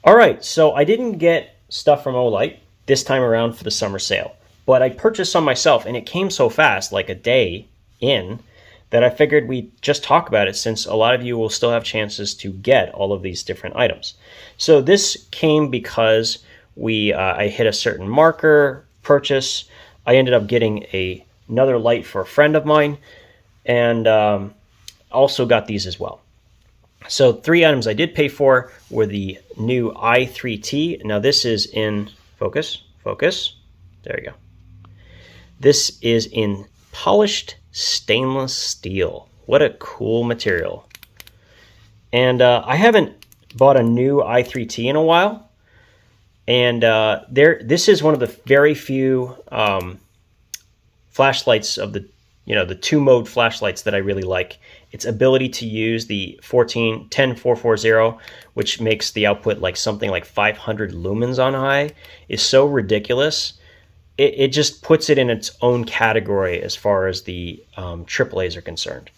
All right, so I didn't get stuff from Olight this time around for the summer sale, but I purchased some myself, and it came so fast, like a day in, that I figured we'd just talk about it since a lot of you will still have chances to get all of these different items. So this came because I hit a certain marker purchase. I ended up getting another light for a friend of mine, and also got these as well. So 3 items I did pay for were the new i3T. Now this is in focus. There you go. This is in polished stainless steel. What a cool material. And I haven't bought a new i3T in a while. And this is one of the very few flashlights of the 2-mode flashlights that I really like. Its ability to use the 10440, which makes the output like something like 500 lumens on high, is so ridiculous. It just puts it in its own category as far as the AAAs are concerned.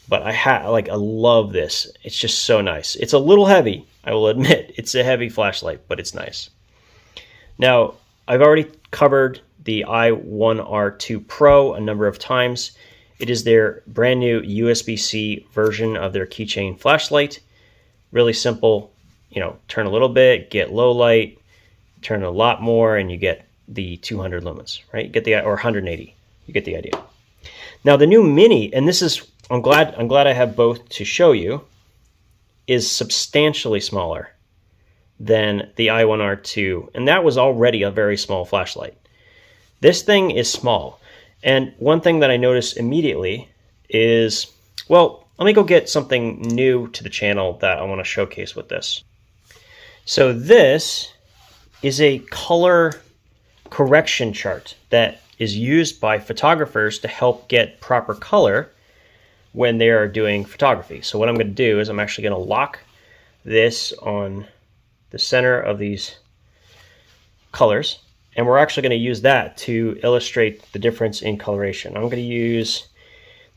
But I love this. It's just so nice. It's a little heavy, I will admit. It's a heavy flashlight, but it's nice. Now, I've already covered the i1R2 Pro a number of times. It is their brand new USB-C version of their keychain flashlight. Really simple, turn a little bit, get low light, turn a lot more, and you get the 200 lumens, right? You get or 180. You get the idea. Now the new Mini, and this is, I'm glad I have both to show you, is substantially smaller than the i1R2, and that was already a very small flashlight. This thing is small, and one thing that I noticed immediately is, well, let me go get something new to the channel that I want to showcase with this. So this is a color correction chart that is used by photographers to help get proper color when they are doing photography. So what I'm going to do is I'm actually going to lock this on the center of these colors, and we're actually going to use that to illustrate the difference in coloration. I'm going to use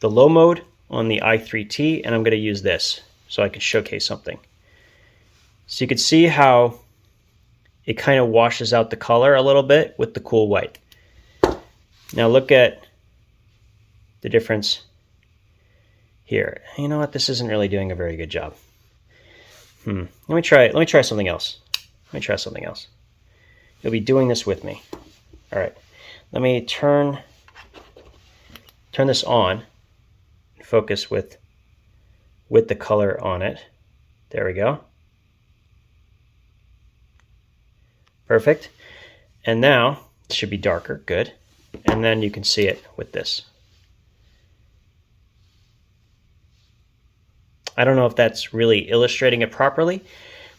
the low mode on the i3T, and I'm going to use this so I can showcase something. So you can see how it kind of washes out the color a little bit with the cool white. Now look at the difference here. You know what? This isn't really doing a very good job. Let me try something else. You'll be doing this with me. All right. Let me turn this on. Focus with the color on it. There we go. Perfect. And now it should be darker. Good. And then you can see it with this. I don't know if that's really illustrating it properly,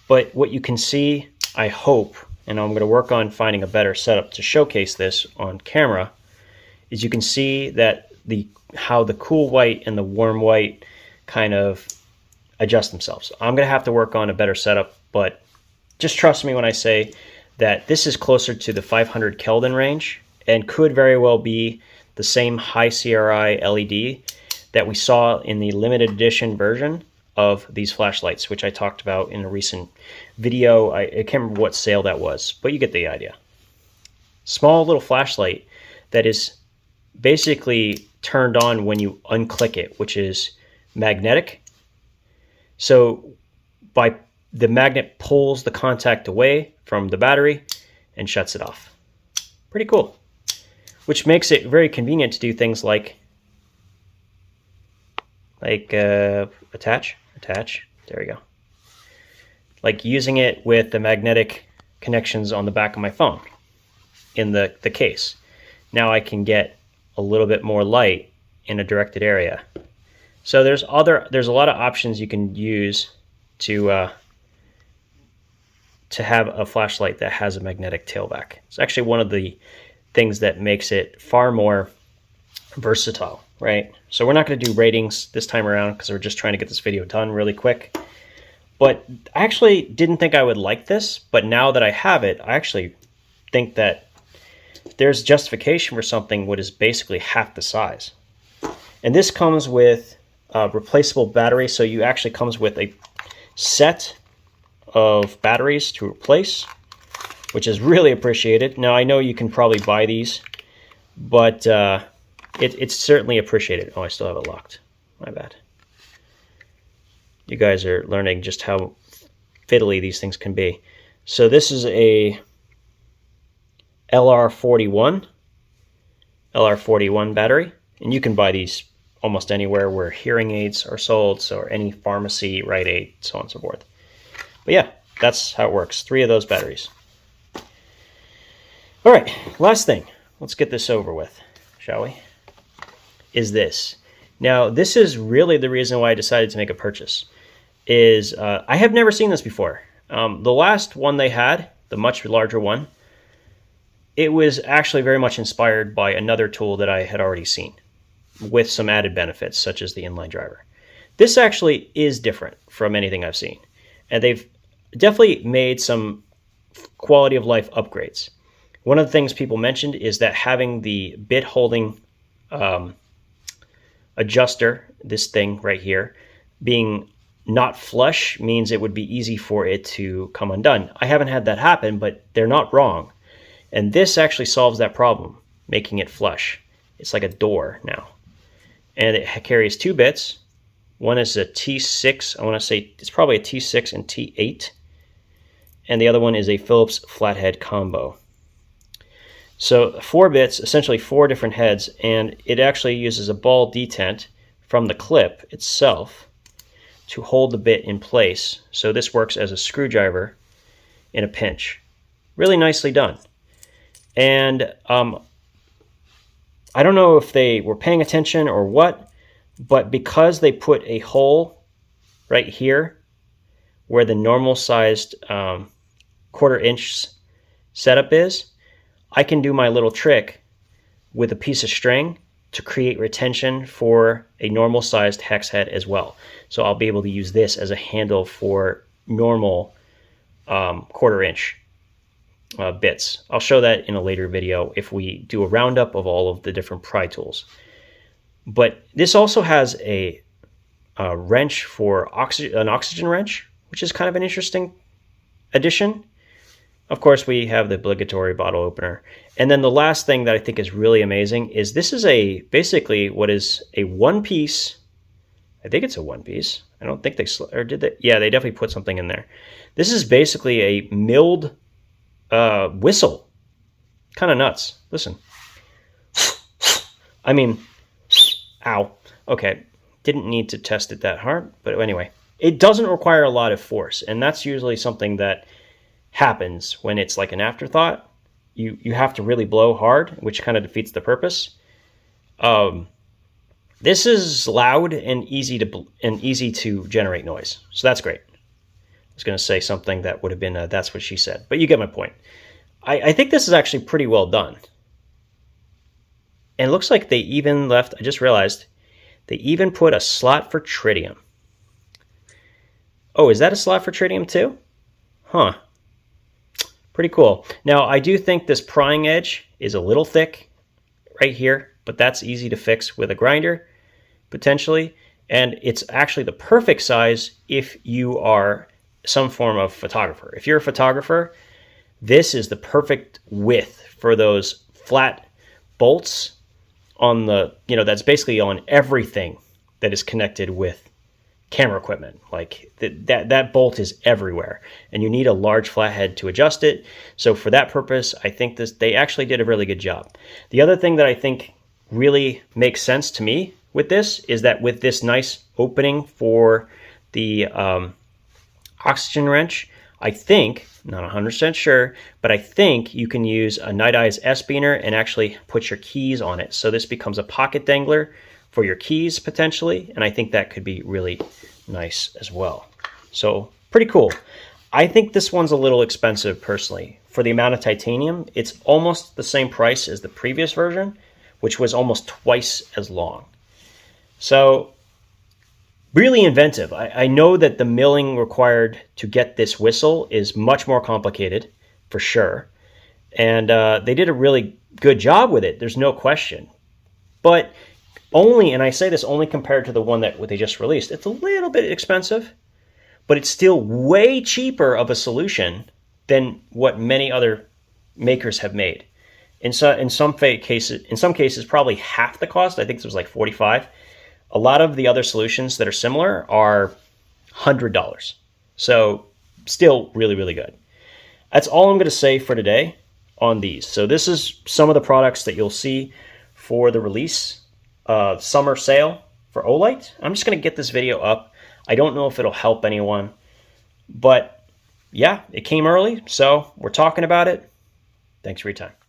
but what you can see, I hope, and I'm going to work on finding a better setup to showcase this on camera, is you can see that how the cool white and the warm white kind of adjust themselves. I'm going to have to work on a better setup, but just trust me when I say that this is closer to the 500 Kelvin range and could very well be the same high CRI LED that we saw in the limited edition version of these flashlights, which I talked about in a recent video. I can't remember what sale that was, but you get the idea. Small little flashlight that is basically turned on when you unclick it, which is magnetic. So the magnet pulls the contact away from the battery and shuts it off. Pretty cool. Which makes it very convenient to do things like attach. There we go. Like using it with the magnetic connections on the back of my phone in the case. Now I can get a little bit more light in a directed area. So there's a lot of options you can use to have a flashlight that has a magnetic tailback. It's actually one of the things that makes it far more versatile, right? So we're not going to do ratings this time around because we're just trying to get this video done really quick. But I actually didn't think I would like this, but now that I have it, I actually think that there's justification for something what is basically half the size. And this comes with a replaceable battery, so you actually comes with a set of batteries to replace, which is really appreciated. Now, I know you can probably buy these, but it's certainly appreciated. Oh, I still have it locked. My bad. You guys are learning just how fiddly these things can be. So this is a LR41 battery, and you can buy these almost anywhere where hearing aids are sold, so or any pharmacy, Rite Aid, so on and so forth. But yeah, that's how it works. 3 of those batteries. All right, last thing. Let's get this over with, shall we? Is this. Now, this is really the reason why I decided to make a purchase. I have never seen this before. The last one they had, the much larger one, it was actually very much inspired by another tool that I had already seen, with some added benefits, such as the Inline Driver. This actually is different from anything I've seen, and they've definitely made some quality of life upgrades. One of the things people mentioned is that having the bit holding adjuster, this thing right here, being not flush means it would be easy for it to come undone. I haven't had that happen, but they're not wrong. And this actually solves that problem, making it flush. It's like a door now. And it carries 2 bits. One is a T6. I want to say it's probably a T6 and T8. And the other one is a Phillips flathead combo. So 4 bits, essentially 4 different heads, and it actually uses a ball detent from the clip itself to hold the bit in place. So this works as a screwdriver in a pinch. Really nicely done. And I don't know if they were paying attention or what, but because they put a hole right here where the normal sized 1/4 inch setup is, I can do my little trick with a piece of string to create retention for a normal sized hex head as well. So I'll be able to use this as a handle for normal 1/4 inch bits. I'll show that in a later video if we do a roundup of all of the different pry tools. But this also has a wrench for an oxygen wrench, which is kind of an interesting addition. Of course, we have the obligatory bottle opener. And then the last thing that I think is really amazing is this is basically what is a one-piece. I think it's a one-piece. I don't think or did they? Yeah, they definitely put something in there. This is basically a milled whistle. Kind of nuts. Listen. I mean, ow. Okay, didn't need to test it that hard, but anyway. It doesn't require a lot of force, and that's usually something that happens when it's like an afterthought. You have to really blow hard, which kind of defeats the purpose. This is loud and easy to generate noise, so that's great. I was going to say something that would have been that's what she said, but you get my point. I think this is actually pretty well done. And it looks like they even left, I just realized, they even put a slot for tritium. Oh, is that a slot for tritium too? Huh. Pretty cool. Now, I do think this prying edge is a little thick right here, but that's easy to fix with a grinder, potentially. And it's actually the perfect size if you are some form of photographer. If you're a photographer, this is the perfect width for those flat bolts on the, that's basically on everything that is connected with camera equipment. Like that bolt is everywhere, and you need a large flathead to adjust it. So for that purpose, I think they actually did a really good job. The other thing that I think really makes sense to me with this is that with this nice opening for the oxygen wrench, I think, not 100% sure, but I think you can use a Night Eyes S-Beaner and actually put your keys on it. So this becomes a pocket dangler for your keys potentially, and I think that could be really nice as well. So pretty cool. I think this one's a little expensive personally. For the amount of titanium, it's almost the same price as the previous version, which was almost twice as long. So really inventive. I know that the milling required to get this whistle is much more complicated, for sure. And they did a really good job with it, there's no question. But only, and I say this only compared to the one that they just released, it's a little bit expensive. but it's still way cheaper of a solution than what many other makers have made. In some cases, probably half the cost. I think this was like $45. A lot of the other solutions that are similar are $100. So still really, really good. That's all I'm going to say for today on these. So this is some of the products that you'll see for the release summer sale for Olight. I'm just going to get this video up. I don't know if it'll help anyone, but yeah, it came early, so we're talking about it. Thanks for your time.